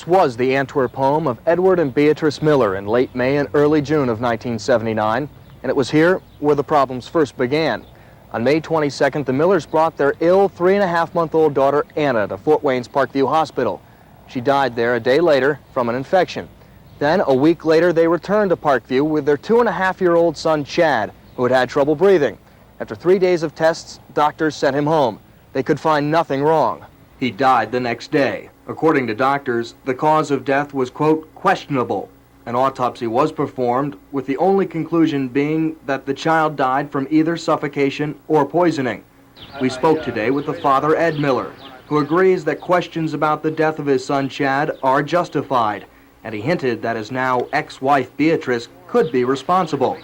This was the Antwerp home of Edward and Beatrice Miller in late May and early June of 1979, and it was here where the problems first began. On May 22nd, the Millers brought their ill 3.5-month-old daughter Anna to Fort Wayne's Parkview Hospital. She died there a day later from an infection. Then, a week later, they returned to Parkview with their 2.5-year-old son Chad, who had had trouble breathing. After 3 days of tests, doctors sent him home. They could find nothing wrong. He died the next day. According to doctors, the cause of death was, quote, questionable. An autopsy was performed, with the only conclusion being that the child died from either suffocation or poisoning. We spoke today with the father, Ed Miller, who agrees that questions about the death of his son Chad are justified, and he hinted that his now ex-wife Beatrice could be responsible.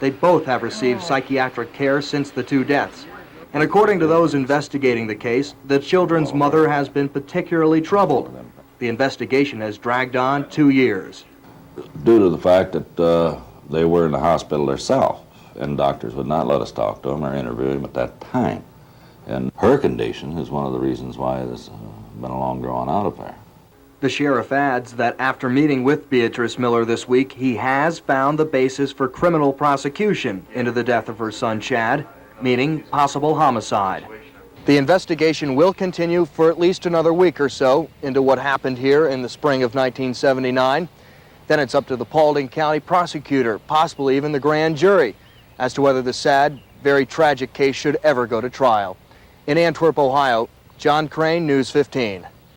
They both have received psychiatric care since the two deaths. And according to those investigating the case, the children's mother has been particularly troubled. The investigation has dragged on 2 years. Due to the fact that they were in the hospital themselves, and doctors would not let us talk to him or interview him at that time. And her condition is one of the reasons why there's been a long drawn-out affair. The sheriff adds that after meeting with Beatrice Miller this week, he has found the basis for criminal prosecution into the death of her son Chad, meaning possible homicide. The investigation will continue for at least another week or so into what happened here in the spring of 1979. Then it's up to the Paulding County prosecutor, possibly even the grand jury, as to whether the sad, very tragic case should ever go to trial. In Antwerp, Ohio, John Crane, News 15.